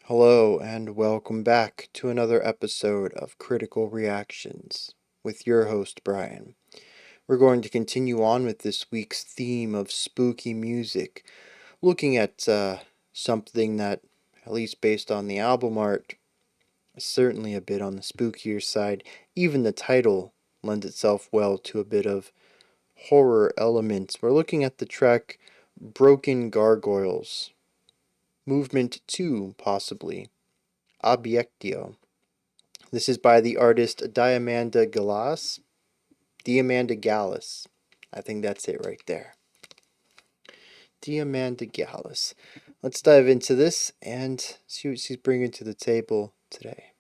Hello, and welcome back to another episode of Critical Reactions with your host, Bryan. We're going to continue on with this week's theme of spooky music, looking at something that, at least based on the album art, is certainly a bit on the spookier side. Even the title lends itself well to a bit of horror elements. We're looking at the track Broken Gargoyles, Movement 2, possibly. Abiectio. This is by the artist Diamanda Galás. Diamanda Galás. I think that's it right there. Diamanda Galás. Let's dive into this and see what she's bringing to the table today.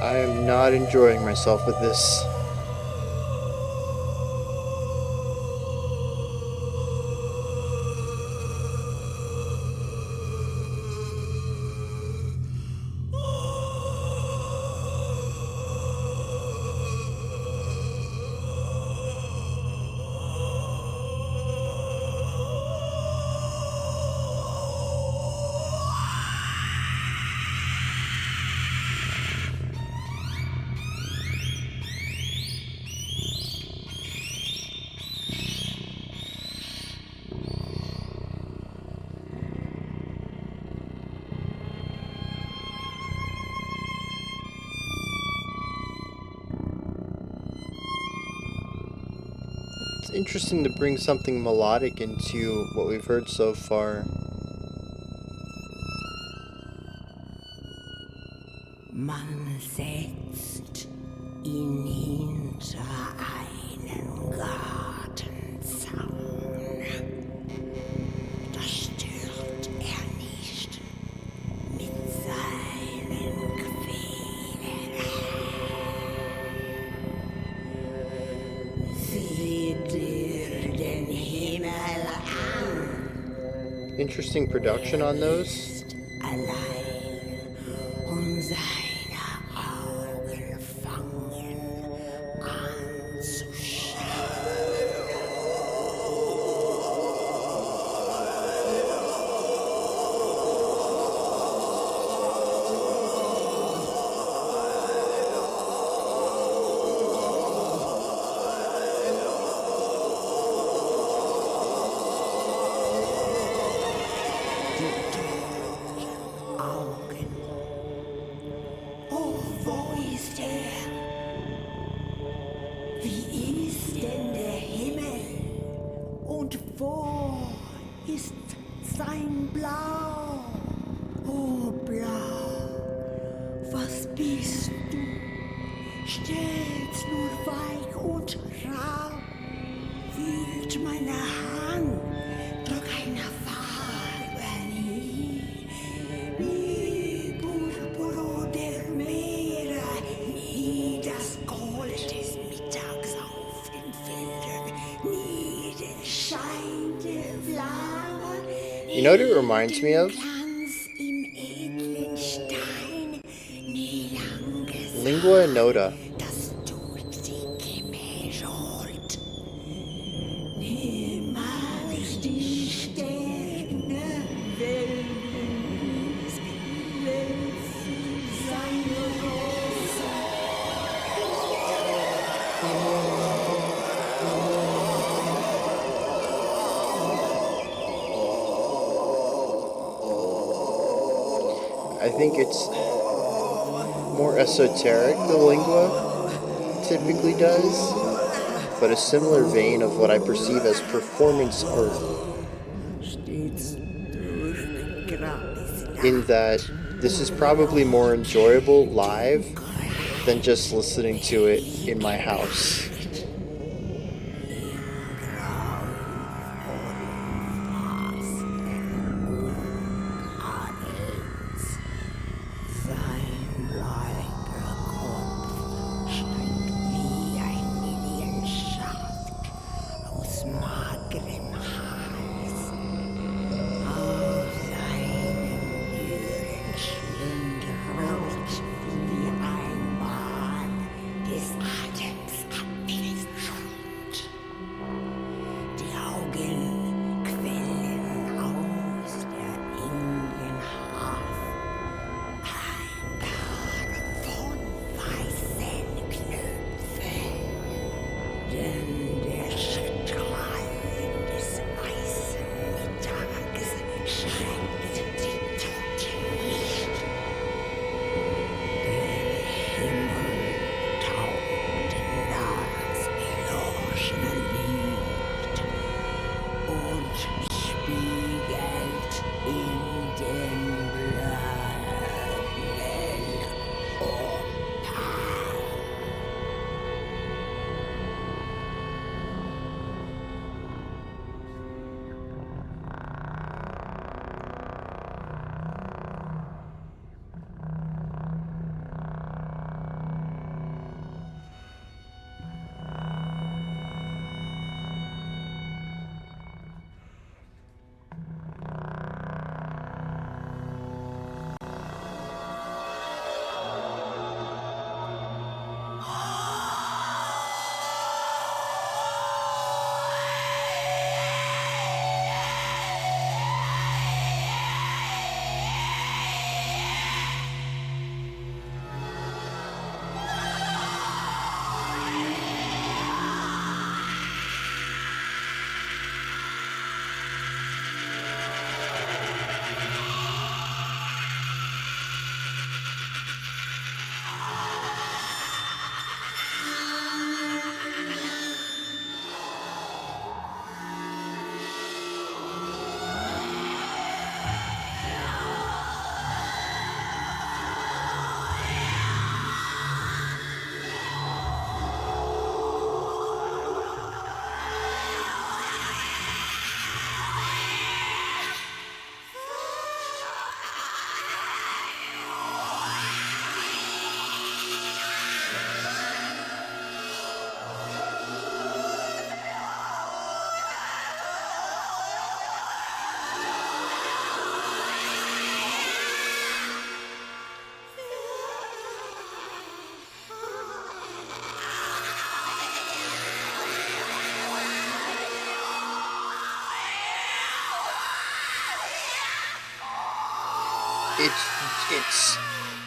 I am not enjoying myself with this. It's interesting to bring something melodic into what we've heard so far. Man setzt ihn hinter einen Gartenzaun. Das stört nicht mit seinen Quälen. Sieh dir den Himmel an. Interesting production on those. Ist allein und seine Augen fangen an zu Augen. Oh, wo ist er? Wie ist denn der Himmel? Und wo ist sein Blau? Oh, Blau, was bist du? Stets nur weich und rau. Wühlt meine Hand, trug eine Farbe nie. Wie Purpur der Meere, nie das Gold des Mittags auf den Feldern, nie den Schein der Flamme. You know what it reminds me of? Glanz im edlen Stein, nie langes Lingua Nota. das tut sie gemächelt. Niemals die Sterne werden seine Rose. think it's more esoteric, the lingua typically does, but a similar vein of what I perceive as performance art, in that this is probably more enjoyable live than just listening to it in my house.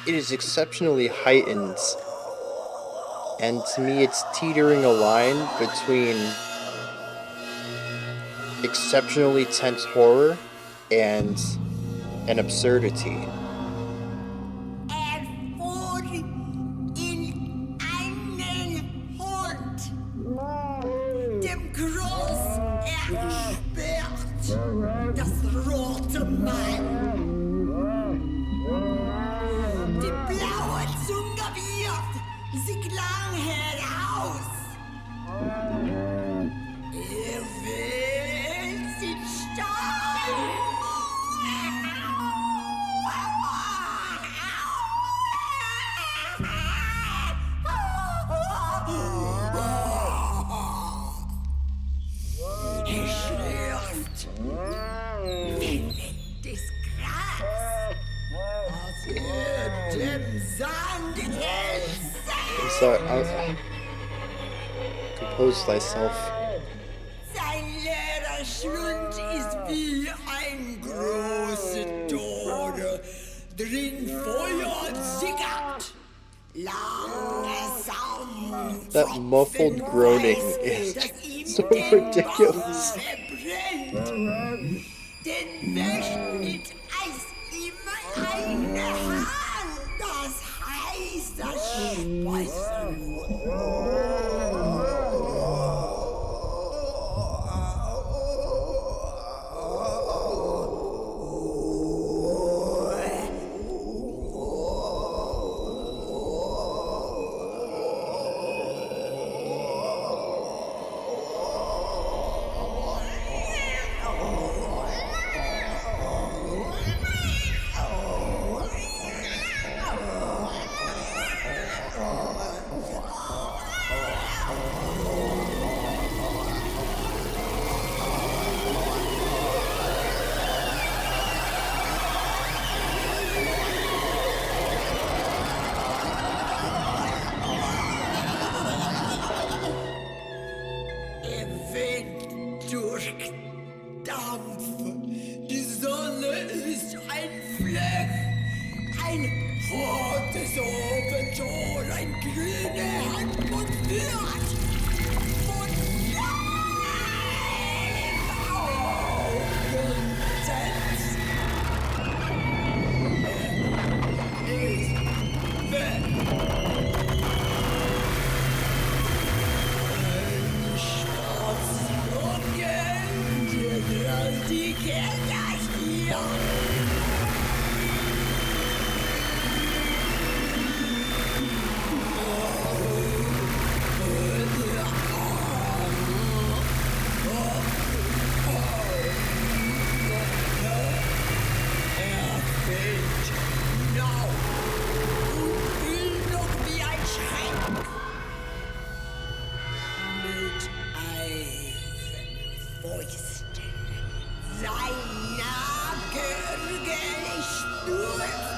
It is exceptionally heightened, and to me it's teetering a line between exceptionally tense horror and an absurdity. So I composed myself. Sein leerer Schlund ist wie ein großer Tod. Drin Feuer sickert. Langsam. That muffled groaning is so ridiculous. Denn wäscht mit Eis immer eine Hand. heißer Speisen. Die Sonne ist ein Fleck, ein rotes Ofenton, ein grüne Hand und wird von Augen setzt. Ist weg. Die Kinder hier. Er fällt genau und will noch wie ein Schreck mit Eisenfäusten seiner Gürgel stürzt.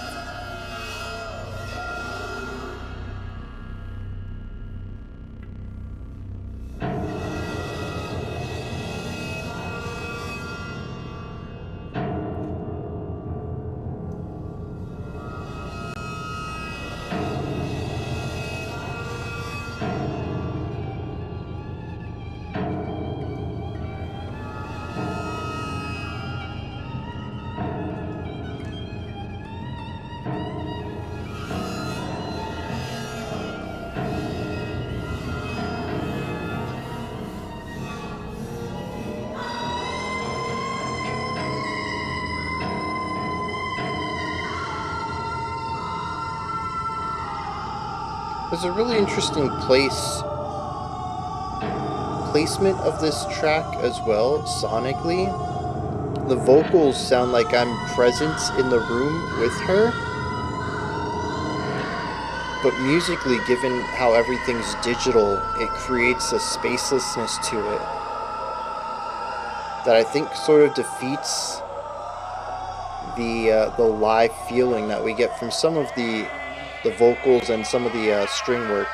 There's a really interesting placement of this track as well, sonically. The vocals sound like I'm present in the room with her, but musically, given how everything's digital, it creates a spacelessness to it that I think sort of defeats the live feeling that we get from some of the vocals and some of the string work.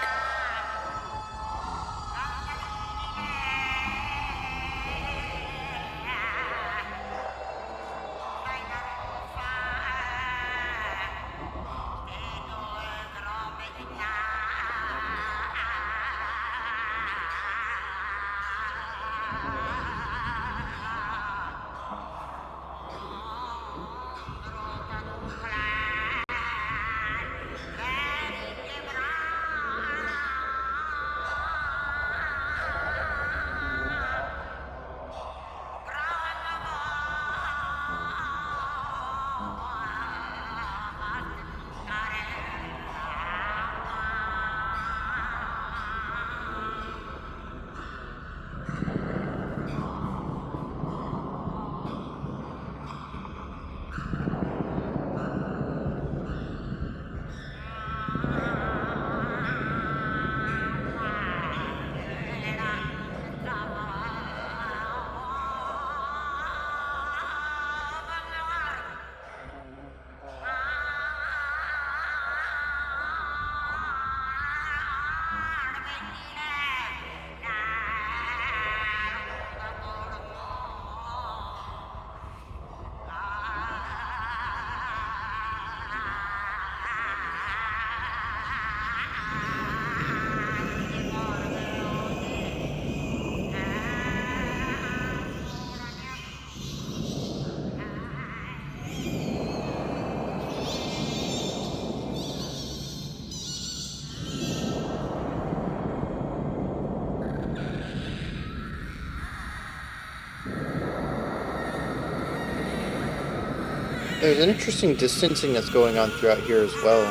There's an interesting distancing that's going on throughout here as well.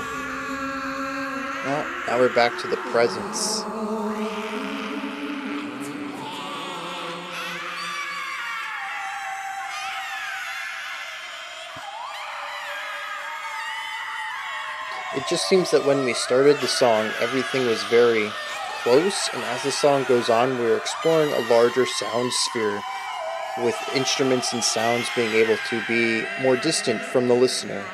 Well, now we're back to the presence. It just seems that when we started the song, everything was very close, and as the song goes on, we're exploring a larger sound sphere with instruments and sounds being able to be more distant from the listener.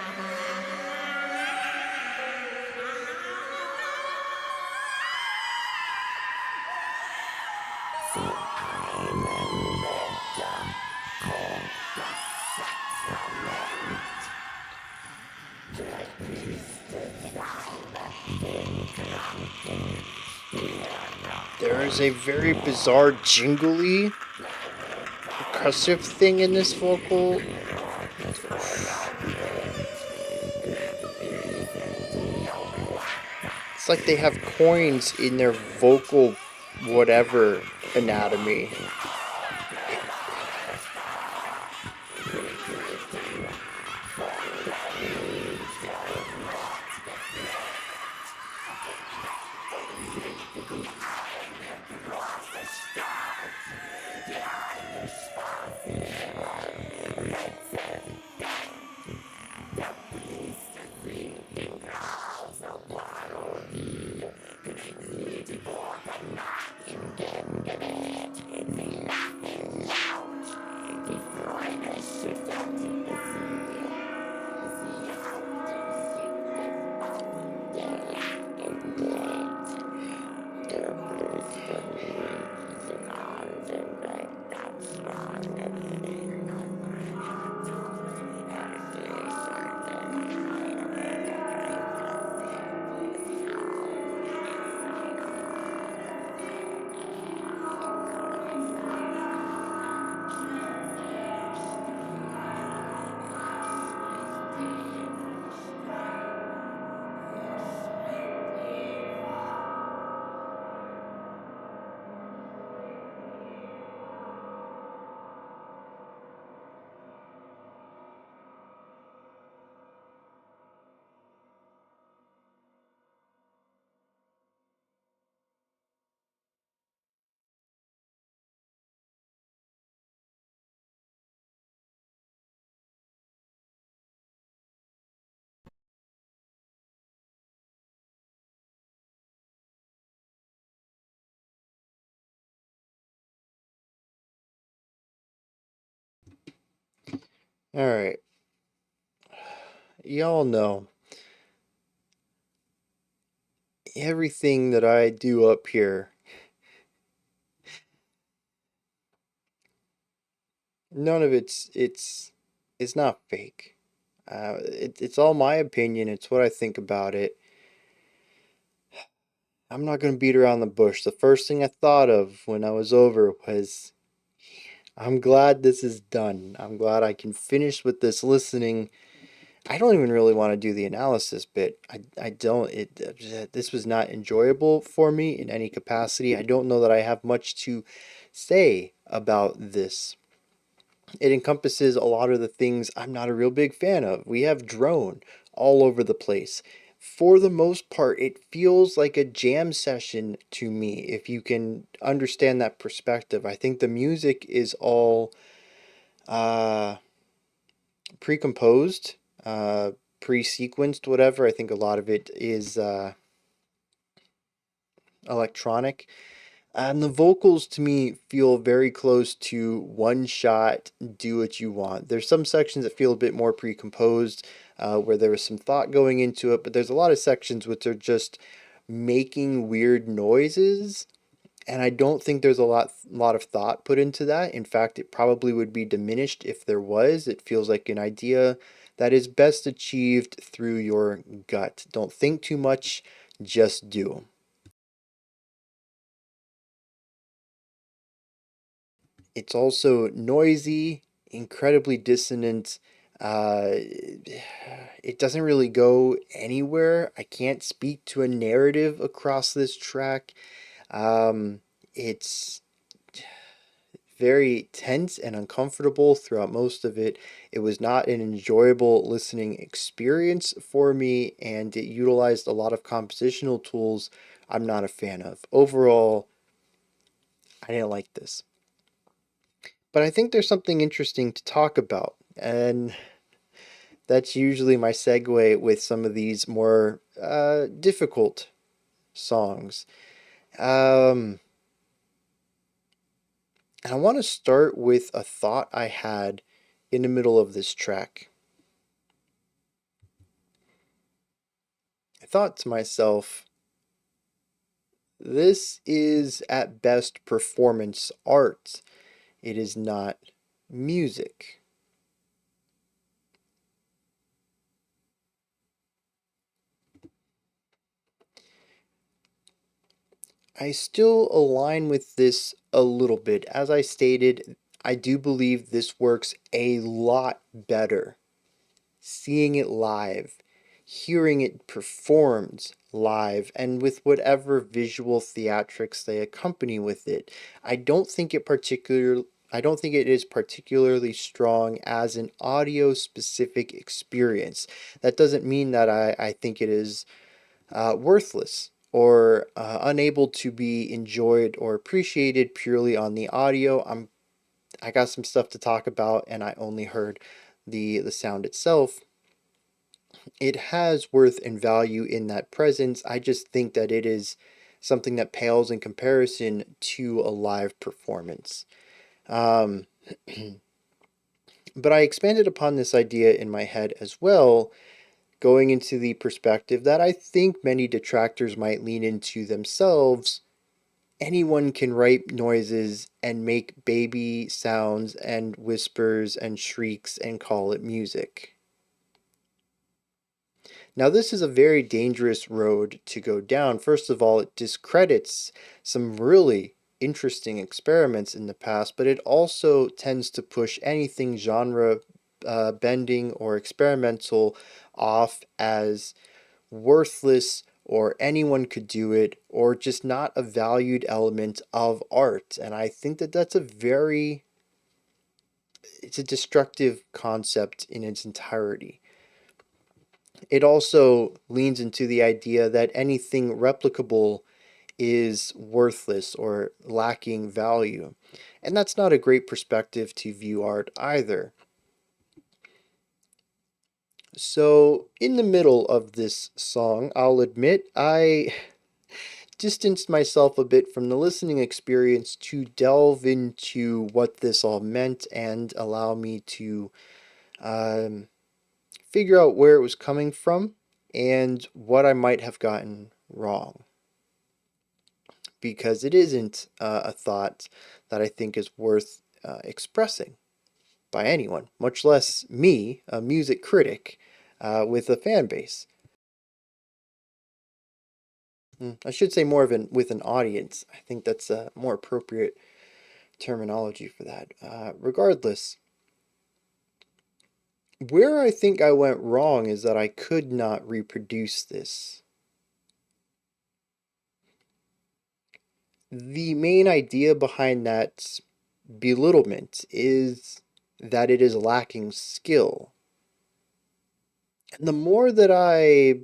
There is a very bizarre jingly percussive thing in this vocal. It's like they have coins in their vocal whatever anatomy. Alright, y'all know everything that I do up here, none of it's not fake. It's all my opinion. It's what I think about it. I'm not gonna beat around the bush. The first thing I thought of when I was over was, I'm glad this is done. I'm glad I can finish with this listening. I don't even really want to do the analysis bit. I don't. This was not enjoyable for me in any capacity. I don't know that I have much to say about this. It encompasses a lot of the things I'm not a real big fan of. We have drone all over the place. For the most part, it feels like a jam session to me, if you can understand that perspective. I think the music is all uh, pre-composed, uh, pre-sequenced, whatever. I think a lot of it is electronic. And the vocals to me feel very close to one shot, do what you want. There's some sections that feel a bit more pre-composed, where there was some thought going into it, but there's a lot of sections which are just making weird noises, and I don't think there's a lot of thought put into that. In fact, it probably would be diminished if there was. It feels like an idea that is best achieved through your gut. Don't think too much, just do. It's also noisy, incredibly dissonant. It doesn't really go anywhere. I can't speak to a narrative across this track. It's very tense and uncomfortable throughout most of it. It was not an enjoyable listening experience for me, and it utilized a lot of compositional tools I'm not a fan of. Overall, I didn't like this. But I think there's something interesting to talk about, and that's usually my segue with some of these more difficult songs. Um, and I want to start with a thought I had in the middle of this track. I thought to myself, this is at best performance art. It is not music. I still align with this a little bit. As I stated, I do believe this works a lot better seeing it live, hearing it performed live, and with whatever visual theatrics they accompany with it. I don't think it particular I don't think it is particularly strong as an audio specific experience. That doesn't mean that I think it is worthless or unable to be enjoyed or appreciated purely on the audio. I got some stuff to talk about, and I only heard the sound itself. It has worth and value in that presence. I just think that it is something that pales in comparison to a live performance. Um, but I expanded upon this idea in my head as well, going into the perspective that I think many detractors might lean into themselves. Anyone can write noises and make baby sounds and whispers and shrieks and call it music. Now, this is a very dangerous road to go down. First of all, it discredits some really interesting experiments in the past, but it also tends to push anything genre bending or experimental off as worthless or anyone could do it or just not a valued element of art. And I think that it's a destructive concept in its entirety. It also leans into the idea that anything replicable is worthless or lacking value. And that's not a great perspective to view art either. So, in the middle of this song, I'll admit I distanced myself a bit from the listening experience to delve into what this all meant and allow me to um, figure out where it was coming from and what I might have gotten wrong. Because it isn't a thought that I think is worth expressing by anyone, much less me, a music critic with a fan base. I should say more of an with an audience. I think that's a more appropriate terminology for that. Regardless, where I think I went wrong is that I could not reproduce this. The main idea behind that belittlement is that it is lacking skill. And the more that I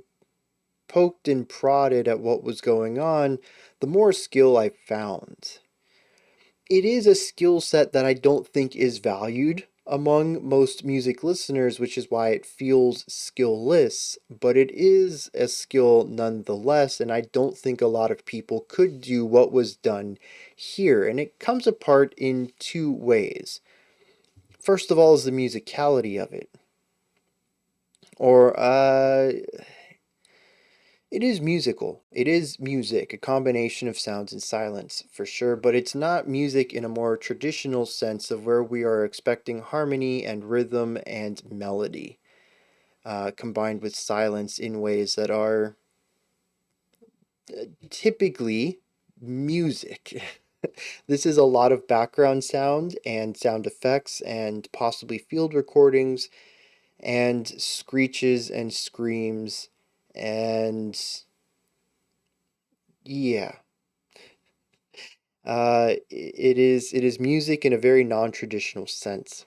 poked and prodded at what was going on, the more skill I found. It is a skill set that I don't think is valued among most music listeners, which is why it feels skillless, but it is a skill nonetheless, and I don't think a lot of people could do what was done here. And it comes apart in two ways. First of all, is the musicality of it. Or, it is musical. It is music, a combination of sounds and silence, for sure, but it's not music in a more traditional sense of where we are expecting harmony and rhythm and melody, combined with silence in ways that are typically music. This is a lot of background sound and sound effects and possibly field recordings and screeches and screams and yeah. It is music in a very non-traditional sense,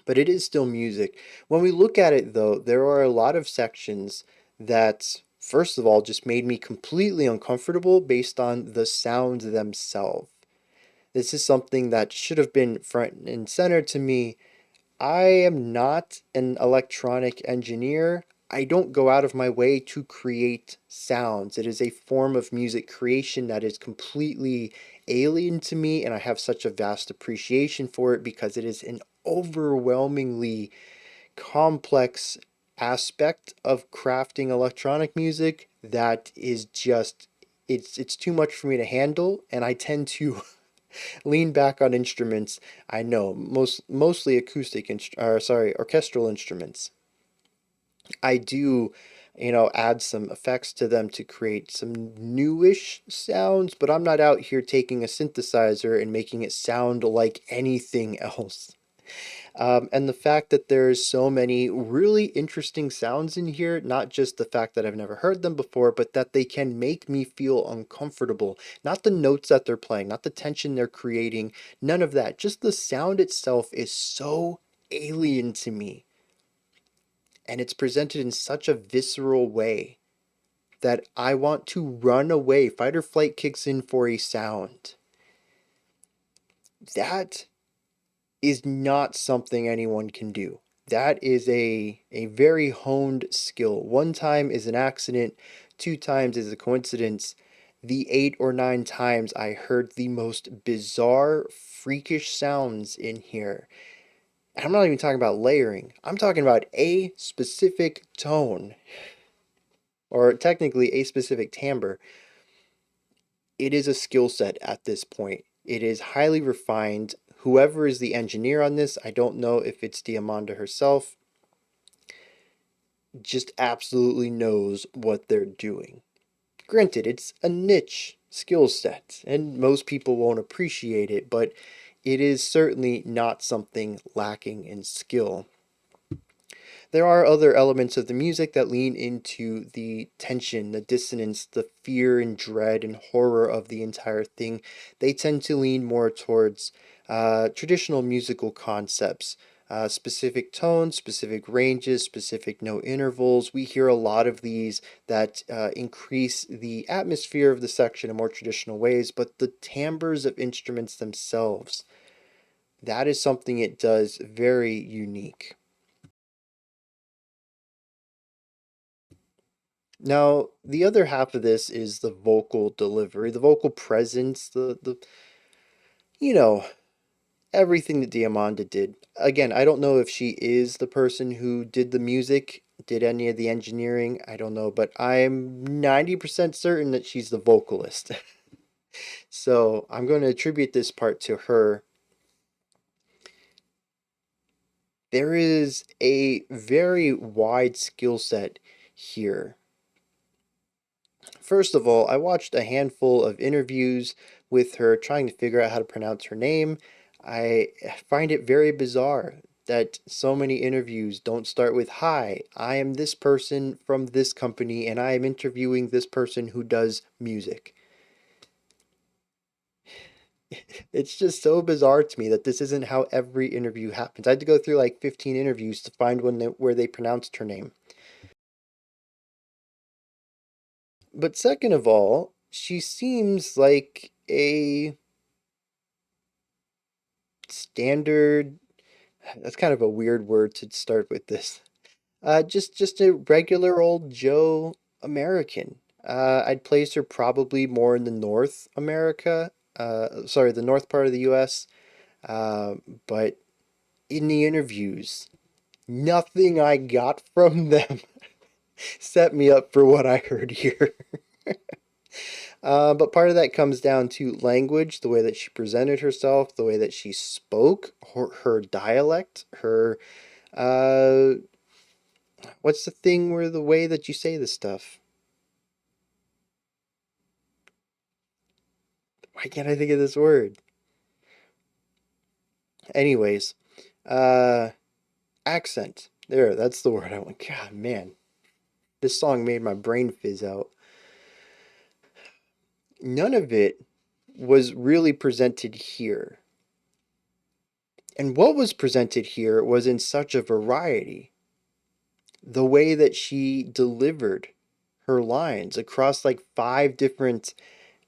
but it is still music. When we look at it, though, there are a lot of sections that, first of all, just made me completely uncomfortable based on the sounds themselves. This is something that should have been front and center to me. I am not an electronic engineer. I don't go out of my way to create sounds. It is a form of music creation that is completely alien to me, and I have such a vast appreciation for it because it is an overwhelmingly complex aspect of crafting electronic music that is just it's too much for me to handle, and I tend to lean back on instruments. I know mostly acoustic or sorry, orchestral instruments. I do, add some effects to them to create some newish sounds, but I'm not out here taking a synthesizer and making it sound like anything else. And the fact that there's so many really interesting sounds in here, not just the fact that I've never heard them before, but that they can make me feel uncomfortable. Not the notes that they're playing, not the tension they're creating, none of that. Just the sound itself is so alien to me. And it's presented in such a visceral way that I want to run away. Fight or flight kicks in for a sound. That is not something anyone can do. That is a very honed skill. One time is an accident, two times is a coincidence. The 8 or 9 times I heard the most bizarre, freakish sounds in here. And I'm not even talking about layering. I'm talking about a specific tone, or technically a specific timbre. It is a skill set at this point. It is highly refined. Whoever is the engineer on this, I don't know if it's Diamanda herself, just absolutely knows what they're doing. Granted, it's a niche skill set, and most people won't appreciate it, but it is certainly not something lacking in skill. There are other elements of the music that lean into the tension, the dissonance, the fear and dread and horror of the entire thing. They tend to lean more towards traditional musical concepts, specific tones, specific ranges, specific note intervals. We hear a lot of these that increase the atmosphere of the section in more traditional ways, but the timbres of instruments themselves, that is something it does very unique. Now, the other half of this is the vocal delivery, the vocal presence, the you know, everything that Diamanda did. Again, I don't know if she is the person who did the music, did any of the engineering, I don't know, but I'm 90% certain that she's the vocalist. So, I'm going to attribute this part to her. There is a very wide skill set here. First of all, I watched a handful of interviews with her trying to figure out how to pronounce her name. I find it very bizarre that so many interviews don't start with, "Hi, I am this person from this company and I am interviewing this person who does music." It's just so bizarre to me that this isn't how every interview happens. I had to go through like 15 interviews to find one where they pronounced her name. But second of all, she seems like a standard, that's kind of a weird word to start with this. Just a regular old Joe American. I'd place her probably more in the North America. Sorry, the north part of the U.S. Uh, but in the interviews, nothing I got from them set me up for what I heard here. But part of that comes down to language, the way that she presented herself, the way that she spoke, her dialect, her uh, what's the thing where the way that you say this stuff? Why can't I think of this word? Anyways, uh, accent. There, that's the word I want. God, man, this song made my brain fizz out. None of it was really presented here. And what was presented here was in such a variety. The way that she delivered her lines across like five different,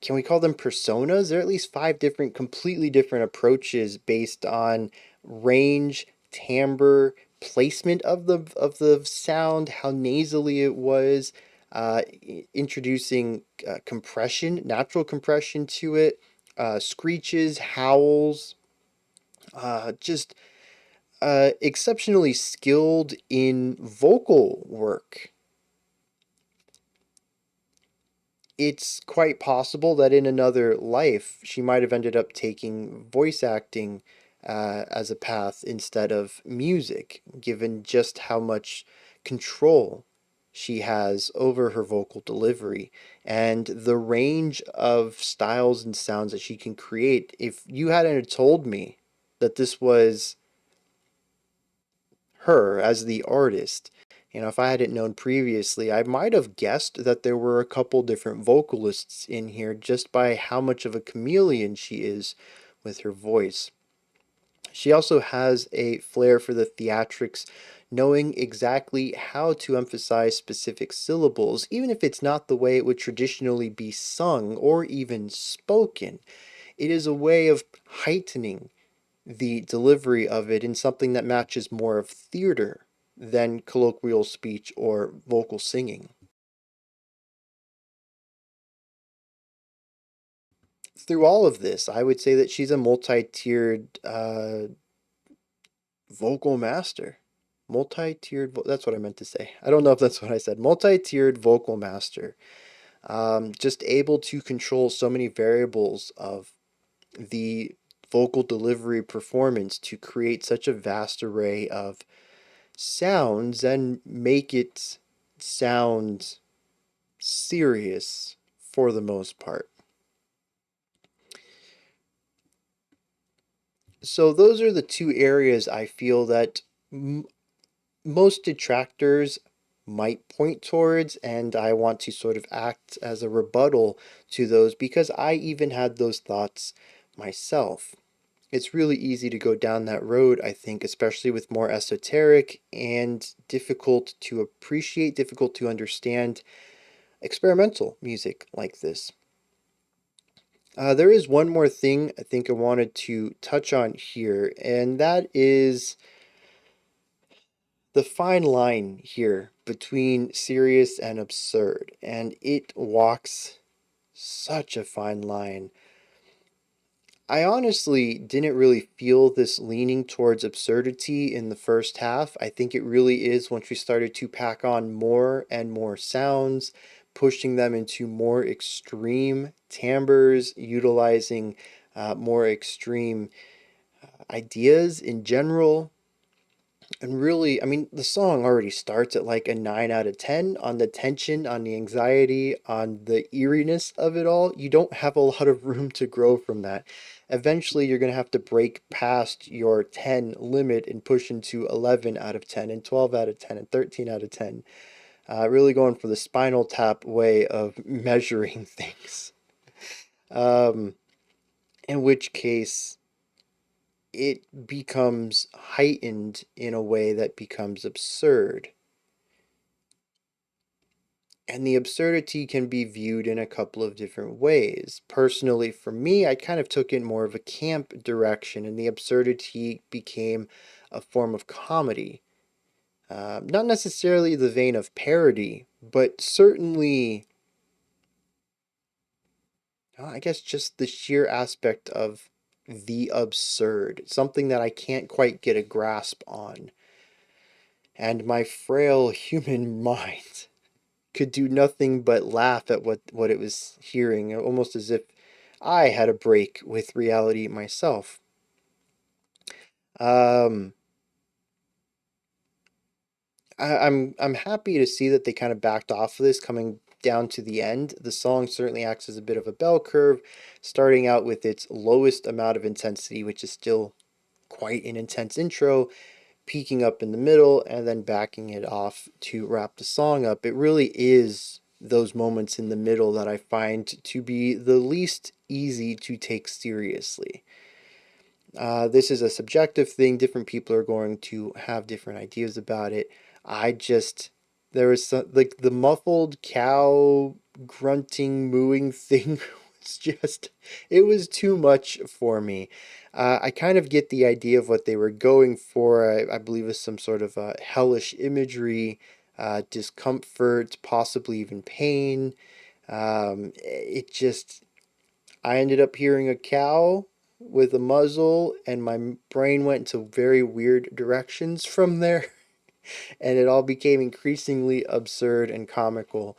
can we call them personas? There are at least five different, completely different approaches based on range, timbre, placement of the sound, how nasally it was, introducing compression, natural compression to it, screeches, howls, just exceptionally skilled in vocal work. It's quite possible that in another life she might have ended up taking voice acting as a path instead of music, given just how much control she has over her vocal delivery and the range of styles and sounds that she can create. If you hadn't told me that this was her as the artist, if I hadn't known previously, I might have guessed that there were a couple different vocalists in here just by how much of a chameleon she is with her voice. She also has a flair for the theatrics, knowing exactly how to emphasize specific syllables, even if it's not the way it would traditionally be sung or even spoken. It is a way of heightening the delivery of it in something that matches more of theater than colloquial speech or vocal singing. Through all of this, I would say that she's a multi-tiered vocal master. That's what I meant to say. I don't know if that's what I said. Multi-tiered vocal master. Just able to control so many variables of the vocal delivery performance to create such a vast array of sounds and make it sound serious for the most part. So those are the two areas I feel that most detractors might point towards, and I want to sort of act as a rebuttal to those because I even had those thoughts myself. It's really easy to go down that road, I think, especially with more esoteric and difficult to appreciate, difficult to understand experimental music like this. There is one more thing I think I wanted to touch on here, and that is the fine line here between serious and absurd. And it walks such a fine line. I honestly didn't really feel this leaning towards absurdity in the first half. I think it really is once we started to pack on more and more sounds, pushing them into more extreme timbres, utilizing more extreme ideas in general. And really, I mean, the song already starts at like a 9 out of 10 on the tension, on the anxiety, on the eeriness of it all. You don't have a lot of room to grow from that. Eventually, you're going to have to break past your 10 limit and push into 11 out of 10 and 12 out of 10 and 13 out of 10. Really going for the Spinal Tap way of measuring things. Um, in which case, it becomes heightened in a way that becomes absurd. And the absurdity can be viewed in a couple of different ways. Personally, for me, I kind of took it more of a camp direction, and the absurdity became a form of comedy. Not necessarily the vein of parody, but certainly, I guess, just the sheer aspect of the absurd, something that I can't quite get a grasp on. And my frail human mind could do nothing but laugh at what it was hearing, almost as if I had a break with reality myself. Um, I'm happy to see that they kind of backed off of this coming down to the end. The song certainly acts as a bit of a bell curve, starting out with its lowest amount of intensity, which is still quite an intense intro, peaking up in the middle, and then backing it off to wrap the song up. It really is those moments in the middle that I find to be the least easy to take seriously. This is a subjective thing. Different people are going to have different ideas about it. I just, there was some, like the muffled cow grunting, mooing thing was just, it was too much for me. I kind of get the idea of what they were going for. I believe it's some sort of hellish imagery, discomfort, possibly even pain. It just, I ended up hearing a cow with a muzzle, and my brain went into very weird directions from there, and it all became increasingly absurd and comical.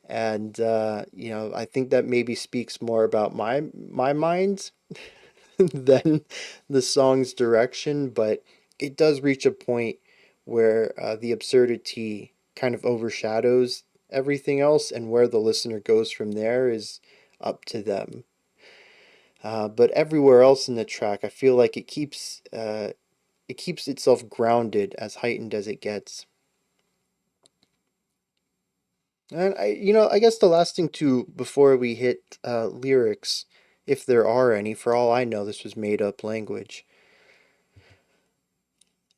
And I think that maybe speaks more about my mind than the song's direction, but it does reach a point where the absurdity kind of overshadows everything else, and where the listener goes from there is up to them. But everywhere else in the track, I feel like it keeps itself grounded, as heightened as it gets. And I guess the last thing too, before we hit lyrics, if there are any, for all I know, this was made up language.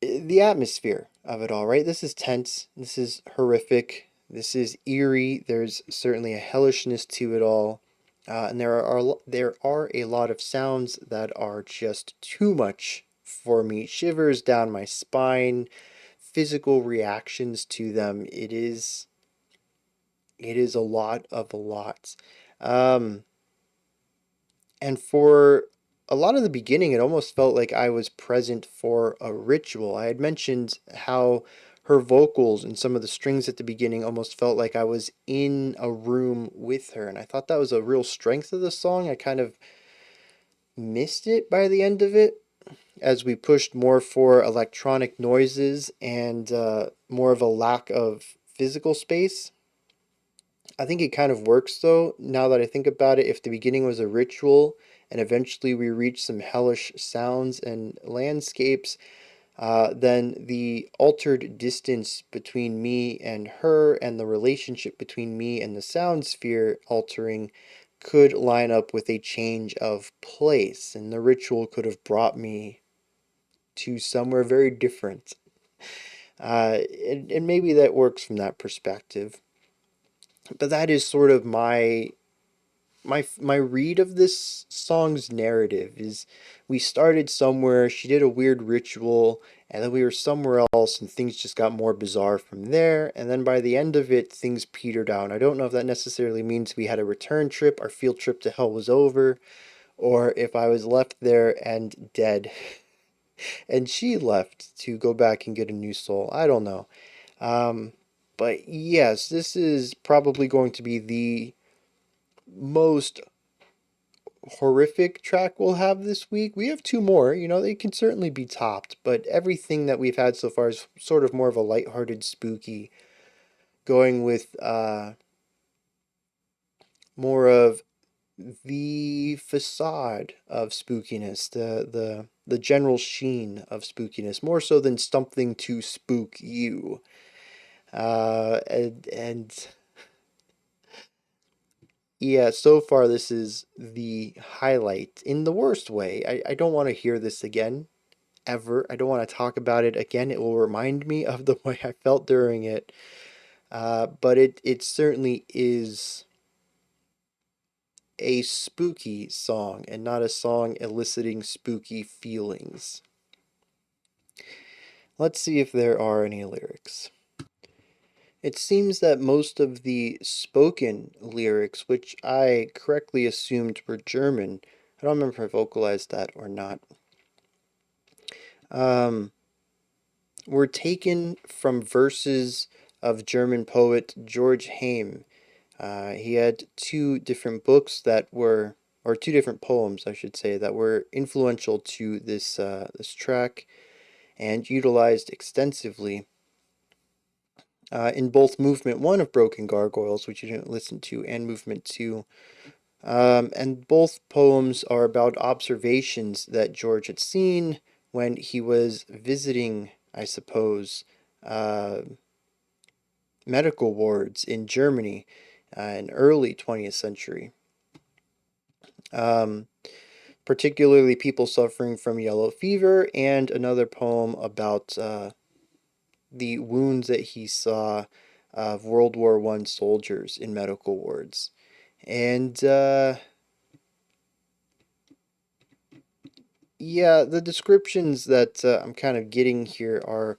The atmosphere of it all, right? This is tense. This is horrific. This is eerie. There's certainly a hellishness to it all. And there are a lot of sounds that are just too much for me. Shivers down my spine, physical reactions to them. It is a lot of a lot. Um, and for a lot of the beginning, it almost felt like I was present for a ritual. I had mentioned how her vocals and some of the strings at the beginning almost felt like I was in a room with her. And I thought that was a real strength of the song. I kind of missed it by the end of it as we pushed more for electronic noises and more of a lack of physical space. I think it kind of works though, now that I think about it. If the beginning was a ritual and eventually we reach some hellish sounds and landscapes, then the altered distance between me and her and the relationship between me and the sound sphere altering could line up with a change of place, and the ritual could have brought me to somewhere very different. And maybe that works from that perspective. But that is sort of my read of this song's narrative is we started somewhere, she did a weird ritual, and then we were somewhere else and things just got more bizarre from there, and then by the end of it things petered out. I don't know if that necessarily means we had a return trip, our field trip to hell was over, or if I was left there and dead and she left to go back and get a new soul. I don't know. Um, but yes, this is probably going to be the most horrific track we'll have this week. We have two more, they can certainly be topped, but everything that we've had so far is sort of more of a lighthearted, spooky, going with more of the facade of spookiness, the general sheen of spookiness, more so than something to spook you. And yeah, so far this is the highlight in the worst way. I don't want to hear this again, ever. I don't want to talk about it again. It will remind me of the way I felt during it. But it certainly is a spooky song and not a song eliciting spooky feelings. Let's see if there are any lyrics. It seems that most of the spoken lyrics, which I correctly assumed were German, I don't remember if I vocalized that or not, um, were taken from verses of German poet George Heym. He had two different books that were, or two different poems, I should say, that were influential to this track and utilized extensively in both Movement 1 of Broken Gargoyles, which you didn't listen to, and Movement 2. And both poems are about observations that George had seen when he was visiting, I suppose, medical wards in Germany. in early 20th century. Um, Particularly people suffering from yellow fever, and another poem about the wounds that he saw of World War I soldiers in medical wards. And yeah, the descriptions that I'm kind of getting here are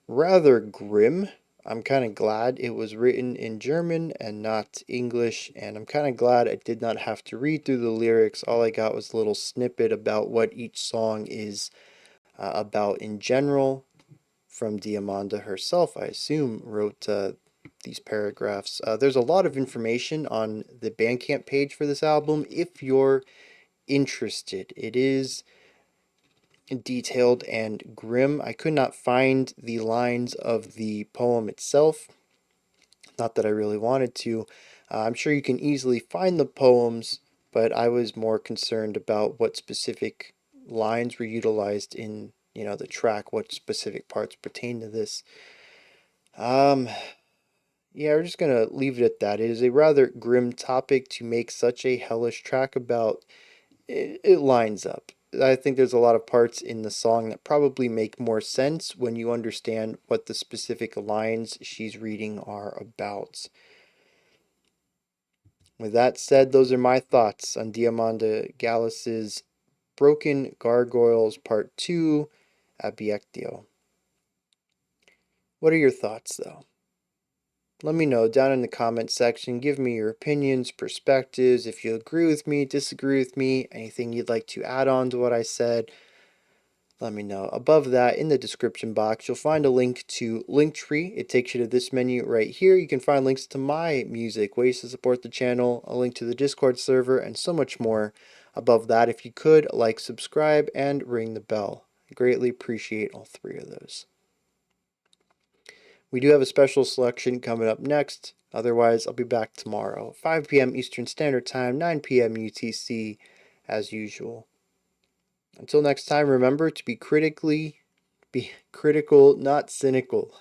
rather grim. I'm kind of glad it was written in German and not English, and I'm kind of glad I did not have to read through the lyrics. All I got was a little snippet about what each song is about in general from Diamanda herself, I assume, wrote these paragraphs. There's a lot of information on the Bandcamp page for this album if you're interested. It is detailed and grim. I could not find the lines of the poem itself. Not that I really wanted to. I'm sure you can easily find the poems, but I was more concerned about what specific lines were utilized in, the track, what specific parts pertain to this. Um, yeah, we're just gonna leave it at that. It is a rather grim topic to make such a hellish track about. It lines up. I think there's a lot of parts in the song that probably make more sense when you understand what the specific lines she's reading are about. With that said, those are my thoughts on Diamanda Galás's Broken Gargoyles Part 2, Abiectio. What are your thoughts, though? Let me know down in the comments section. Give me your opinions, perspectives, if you agree with me, disagree with me, anything you'd like to add on to what I said. Let me know. Above that, in the description box, you'll find a link to Linktree. It takes you to this menu right here. You can find links to my music, ways to support the channel, a link to the Discord server, and so much more. Above that, if you could, like, subscribe, and ring the bell. I greatly appreciate all three of those. We do have a special selection coming up next. Otherwise, I'll be back tomorrow, 5 p.m. Eastern Standard Time, 9 p.m. UTC, as usual. Until next time, remember to be critical, not cynical,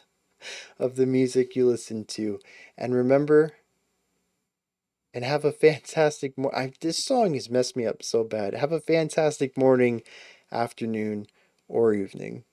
of the music you listen to. And remember, and have a fantastic this song has messed me up so bad. Have a fantastic morning, afternoon, or evening.